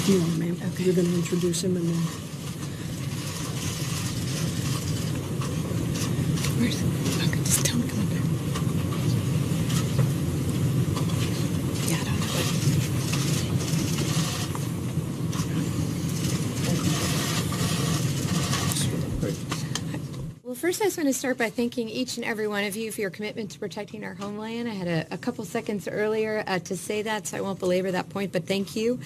You are, ma'am. Okay. You're going to introduce him and then... Where's... Okay, just tell him to come up there. Yeah, I don't know what... Well, first I just want to start by thanking each and every one of you for your commitment to protecting our homeland. I had a couple seconds earlier to say that, so I won't belabor that point, but thank you.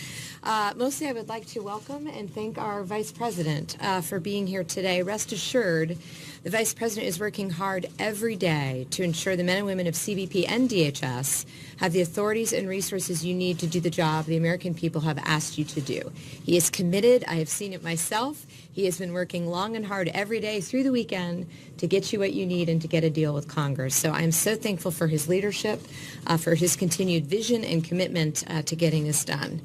Mostly I would like to welcome and thank our Vice President for being here today. Rest assured, the Vice President is working hard every day to ensure the men and women of CBP and DHS have the authorities and resources you need to do the job the American people have asked you to do. He is committed. I have seen it myself. He has been working long and hard every day through the weekend to get you what you need and to get a deal with Congress. So I am so thankful for his leadership, for his continued vision and commitment to getting this done.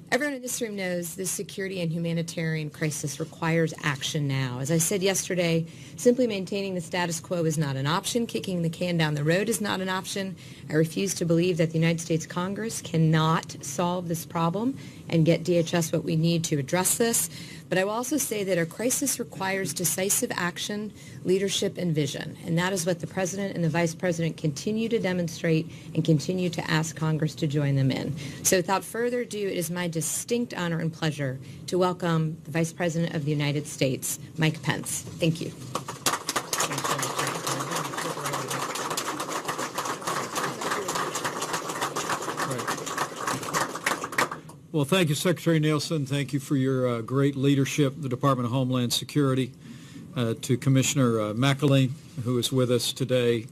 Everyone in this room knows this security and humanitarian crisis requires action now. As I said yesterday, simply maintaining the status quo is not an option. Kicking the can down the road is not an option. I refuse to believe that the United States Congress cannot solve this problem and get DHS what we need to address this. But I will also say that a crisis requires decisive action, leadership, and vision. And that is what the President and the Vice President continue to demonstrate and continue to ask Congress to join them in. So without further ado, it is my distinct honor and pleasure to welcome the Vice President of the United States, Mike Pence. Thank you. Well, thank you, Secretary Nielsen. Thank you for your great leadership, the Department of Homeland Security, to Commissioner McAleenan, who is with us today,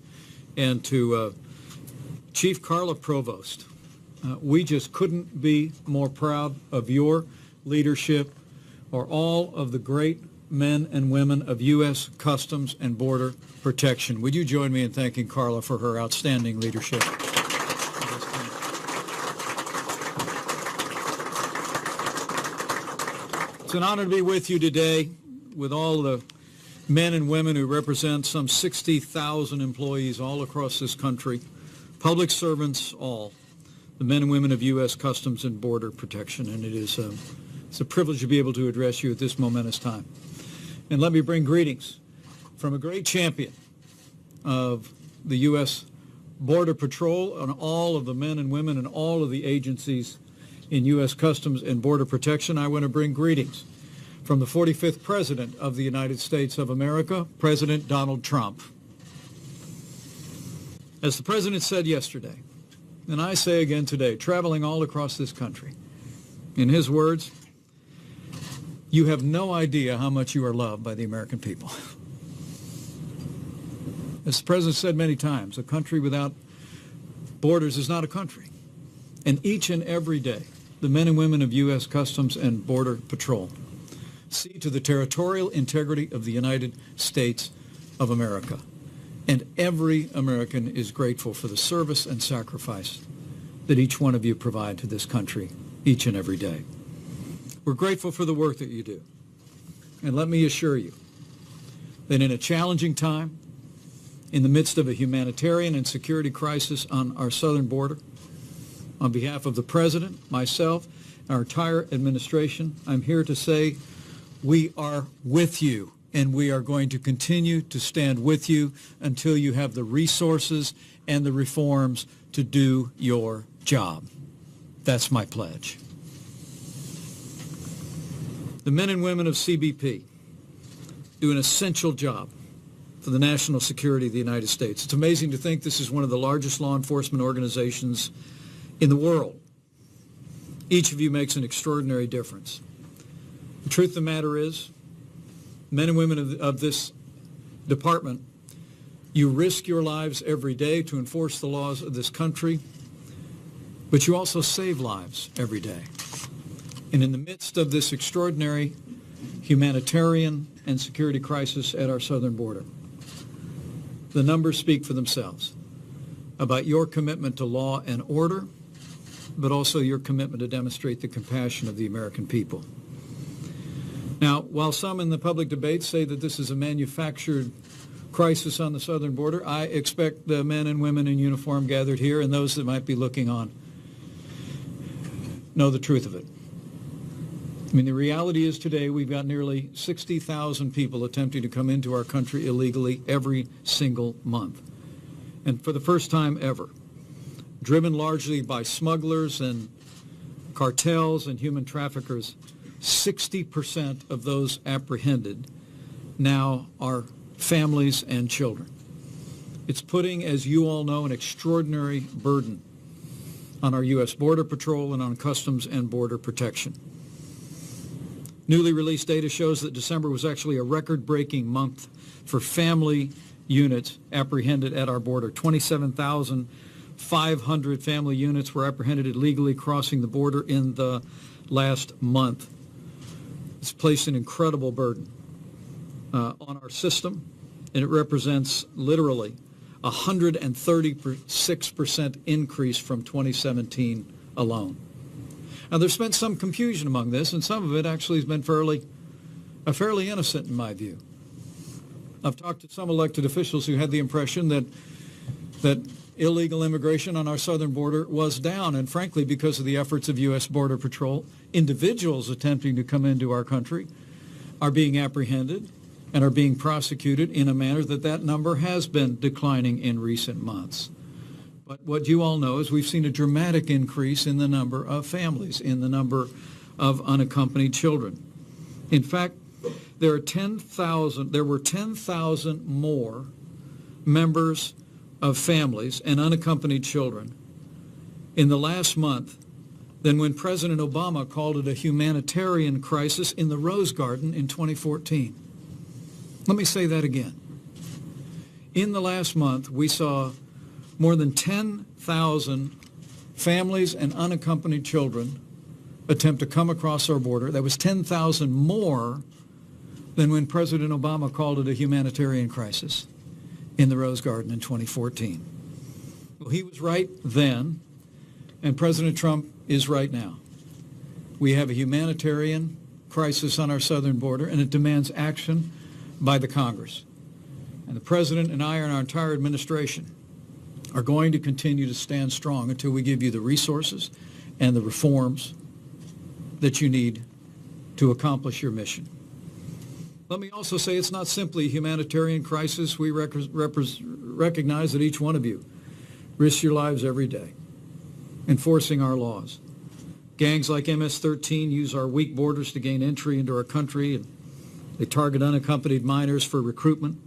and to Chief Carla Provost. We just couldn't be more proud of your leadership or all of the great men and women of U.S. Customs and Border Protection. Would you join me in thanking Carla for her outstanding leadership? It's an honor to be with you today with all the men and women who represent some 60,000 employees all across this country, public servants, all, the men and women of U.S. Customs and Border Protection. And it's a privilege to be able to address you at this momentous time. And let me bring greetings from a great champion of the U.S. Border Patrol and all of the men and women and all of the agencies in U.S. Customs and Border Protection. I want to bring greetings from the 45th President of the United States of America, President Donald Trump. As the President said yesterday, and I say again today, traveling all across this country, in his words, you have no idea how much you are loved by the American people. As the President said many times, a country without borders is not a country. And each and every day, the men and women of U.S. Customs and Border Patrol see to the territorial integrity of the United States of America. And every American is grateful for the service and sacrifice that each one of you provide to this country each and every day. We're grateful for the work that you do. And let me assure you that in a challenging time, in the midst of a humanitarian and security crisis on our southern border, on behalf of the President, myself, our entire administration, I'm here to say we are with you, and we are going to continue to stand with you until you have the resources and the reforms to do your job. That's my pledge. The men and women of CBP do an essential job for the national security of the United States. It's amazing to think this is one of the largest law enforcement organizations in the world. Each of you makes an extraordinary difference. The truth of the matter is, men and women of this department, you risk your lives every day to enforce the laws of this country, but you also save lives every day. And in the midst of this extraordinary humanitarian and security crisis at our southern border, the numbers speak for themselves about your commitment to law and order, but also your commitment to demonstrate the compassion of the American people. Now, while some in the public debate say that this is a manufactured crisis on the southern border, I expect the men and women in uniform gathered here and those that might be looking on know the truth of it. I mean, the reality is today we've got nearly 60,000 people attempting to come into our country illegally every single month. And for the first time ever, driven largely by smugglers and cartels and human traffickers, 60% of those apprehended now are families and children. It's putting, as you all know, an extraordinary burden on our U.S. Border Patrol and on Customs and Border Protection. Newly released data shows that December was actually a record-breaking month for family units apprehended at our border. 27,500 family units were apprehended illegally crossing the border in the last month. It's placed an incredible burden on our system, and it represents literally 136% increase from 2017 alone. Now, there's been some confusion among this, and some of it actually has been fairly innocent in my view. I've talked to some elected officials who had the impression that illegal immigration on our southern border was down, and frankly, because of the efforts of U.S. Border Patrol, individuals attempting to come into our country are being apprehended and are being prosecuted in a manner that number has been declining in recent months. But what you all know is we've seen a dramatic increase in the number of families, in the number of unaccompanied children. In fact, there were 10,000 more members of families and unaccompanied children in the last month than when President Obama called it a humanitarian crisis in the Rose Garden in 2014. Let me say that again. In the last month, we saw more than 10,000 families and unaccompanied children attempt to come across our border. That was 10,000 more than when President Obama called it a humanitarian crisis in the Rose Garden in 2014. Well, he was right then, and President Trump is right now. We have a humanitarian crisis on our southern border, and it demands action by the Congress. And the President and I and our entire administration are going to continue to stand strong until we give you the resources and the reforms that you need to accomplish your mission. Let me also say it's not simply a humanitarian crisis. We recognize that each one of you risks your lives every day enforcing our laws. Gangs like MS-13 use our weak borders to gain entry into our country, and they target unaccompanied minors for recruitment.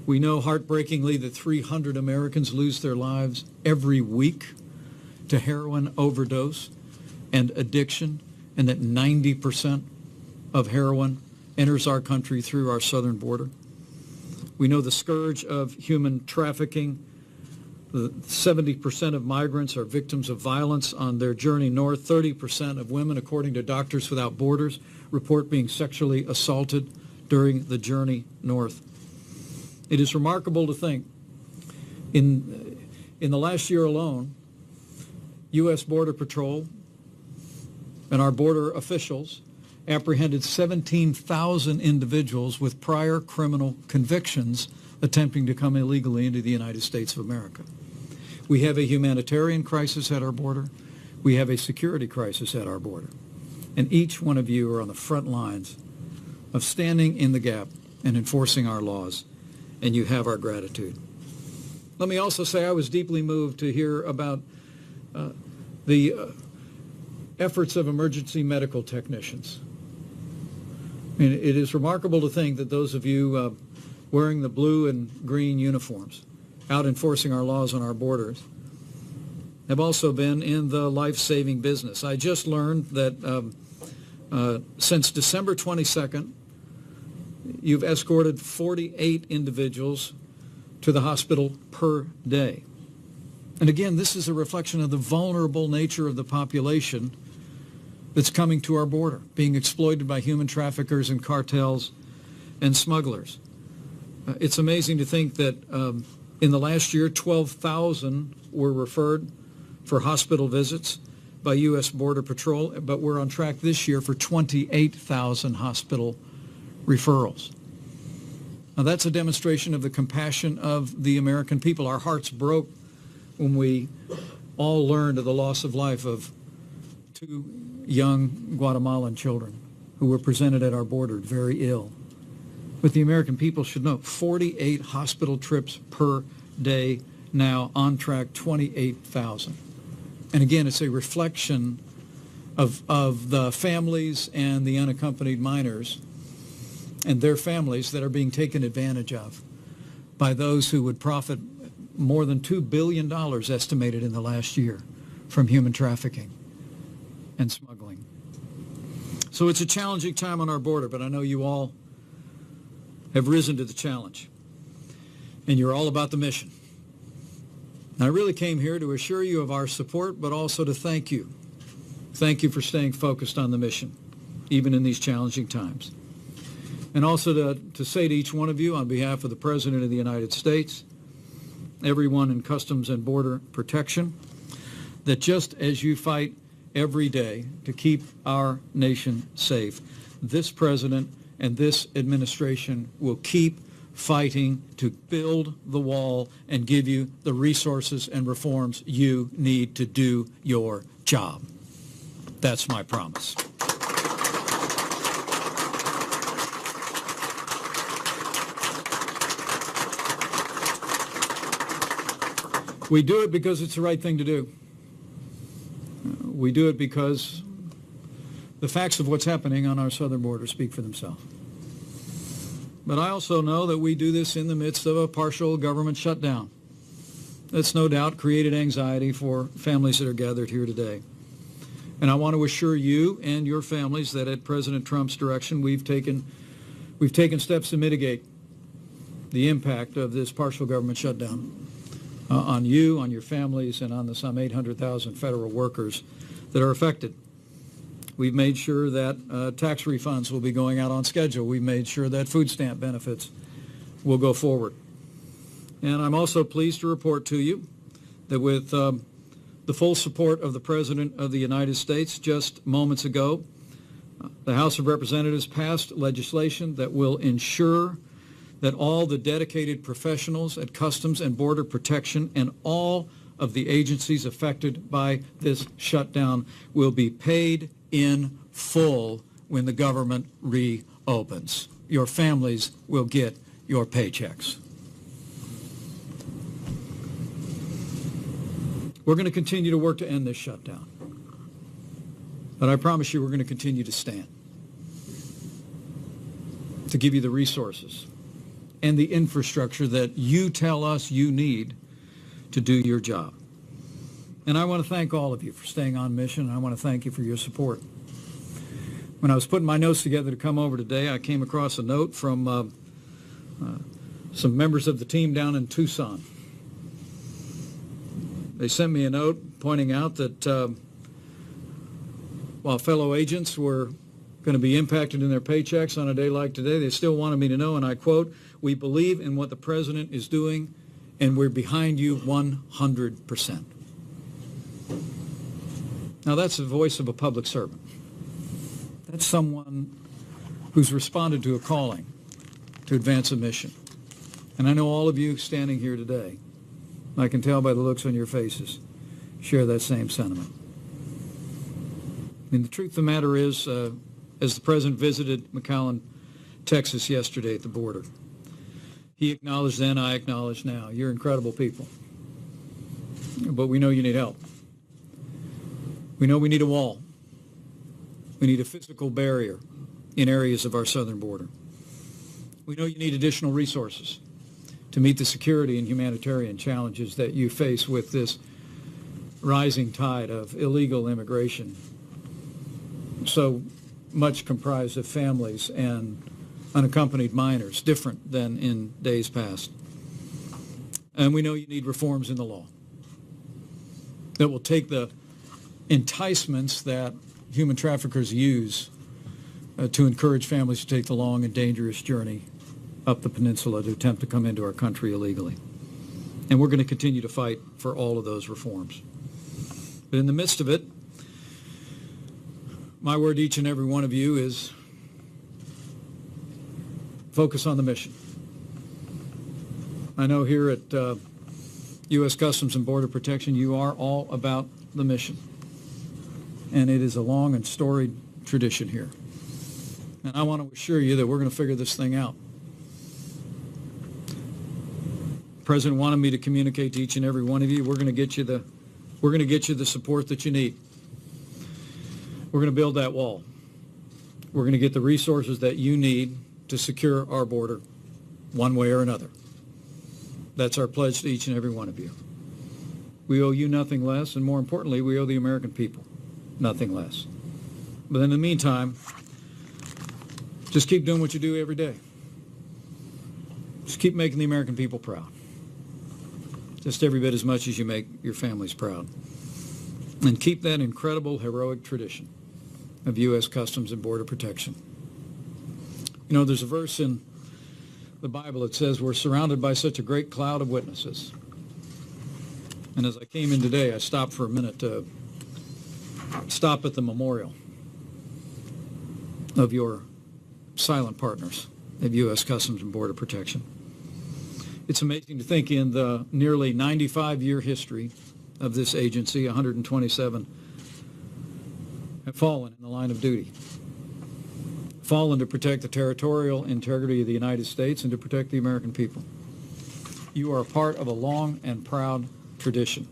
We know heartbreakingly that 300 Americans lose their lives every week to heroin overdose and addiction, and that 90% of heroin enters our country through our southern border. We know the scourge of human trafficking. 70% of migrants are victims of violence on their journey north. 30% of women, according to Doctors Without Borders, report being sexually assaulted during the journey north. It is remarkable to think in the last year alone, U.S. Border Patrol and our border officials apprehended 17,000 individuals with prior criminal convictions attempting to come illegally into the United States of America. We have a humanitarian crisis at our border. We have a security crisis at our border. And each one of you are on the front lines of standing in the gap and enforcing our laws, and you have our gratitude. Let me also say I was deeply moved to hear about the efforts of emergency medical technicians. I mean, it is remarkable to think that those of you wearing the blue and green uniforms out enforcing our laws on our borders have also been in the life-saving business. I just learned that since December 22nd, you've escorted 48 individuals to the hospital per day. And again, this is a reflection of the vulnerable nature of the population that's coming to our border, being exploited by human traffickers and cartels and smugglers. It's amazing to think that in the last year, 12,000 were referred for hospital visits by U.S. Border Patrol, but we're on track this year for 28,000 hospital referrals. Now, that's a demonstration of the compassion of the American people. Our hearts broke when we all learned of the loss of life of 2 young Guatemalan children who were presented at our border very ill. But the American people should know, 48 hospital trips per day now, on track 28,000. And again, it's a reflection of the families and the unaccompanied minors and their families that are being taken advantage of by those who would profit more than $2 billion estimated in the last year from human trafficking and smuggling. So it's a challenging time on our border, but I know you all have risen to the challenge, and you're all about the mission. And I really came here to assure you of our support, but also to thank you. Thank you for staying focused on the mission, even in these challenging times. And also to say to each one of you, on behalf of the President of the United States, everyone in Customs and Border Protection, that just as you fight every day to keep our nation safe, this President and this administration will keep fighting to build the wall and give you the resources and reforms you need to do your job. That's my promise. We do it because it's the right thing to do. We do it because the facts of what's happening on our southern border speak for themselves. But I also know that we do this in the midst of a partial government shutdown. That's no doubt created anxiety for families that are gathered here today. And I want to assure you and your families that at President Trump's direction, we've taken steps to mitigate the impact of this partial government shutdown on you, on your families, and on the some 800,000 federal workers that are affected. We've made sure that tax refunds will be going out on schedule. We've made sure that food stamp benefits will go forward. And I'm also pleased to report to you that with the full support of the President of the United States, just moments ago, the House of Representatives passed legislation that will ensure that all the dedicated professionals at Customs and Border Protection and all of the agencies affected by this shutdown will be paid in full when the government reopens. Your families will get your paychecks. We're going to continue to work to end this shutdown. But I promise you we're going to continue to stand to give you the resources and the infrastructure that you tell us you need to do your job. And I want to thank all of you for staying on mission, and I want to thank you for your support. When I was putting my notes together to come over today, I came across a note from some members of the team down in Tucson. They sent me a note pointing out that while fellow agents were going to be impacted in their paychecks on a day like today, they still wanted me to know, and I quote, "We believe in what the President is doing, and we're behind you 100%. Now, that's the voice of a public servant. That's someone who's responded to a calling to advance a mission. And I know all of you standing here today, I can tell by the looks on your faces, share that same sentiment. I mean, the truth of the matter is, as the President visited McAleenan, Texas yesterday at the border, he acknowledged then, I acknowledge now, you're incredible people. But we know you need help. We know we need a wall. We need a physical barrier in areas of our southern border. We know you need additional resources to meet the security and humanitarian challenges that you face with this rising tide of illegal immigration, so much comprised of families and unaccompanied minors, different than in days past. And we know you need reforms in the law that will take the enticements that human traffickers use to encourage families to take the long and dangerous journey up the peninsula to attempt to come into our country illegally. And we're going to continue to fight for all of those reforms. But in the midst of it, my word to each and every one of you is focus on the mission. I know here at U.S. Customs and Border Protection, you are all about the mission. and it is a long and storied tradition here. And I want to assure you that we're going to figure this thing out. The President wanted me to communicate to each and every one of you. We're going to get you the support that you need. We're going to build that wall. We're going to get the resources that you need to secure our border one way or another. That's our pledge to each and every one of you. We owe you nothing less, and more importantly, we owe the American people nothing less. But in the meantime, just keep doing what you do every day. Just keep making the American people proud. Just every bit as much as you make your families proud. And keep that incredible, heroic tradition of U.S. Customs and Border Protection. You know, there's a verse in the Bible that says we're surrounded by such a great cloud of witnesses. And as I came in today, I stopped for a minute to stop at the memorial of your silent partners of U.S. Customs and Border Protection. It's amazing to think in the nearly 95-year history of this agency, 127 have fallen in the line of duty, fallen to protect the territorial integrity of the United States and to protect the American people. You are a part of a long and proud tradition.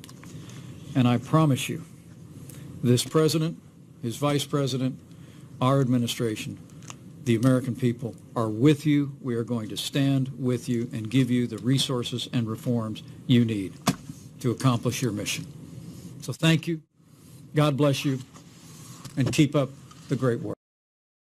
And I promise you, this president, his vice president, our administration, the American people are with you. We are going to stand with you and give you the resources and reforms you need to accomplish your mission. So thank you. God bless you. And keep up the great work.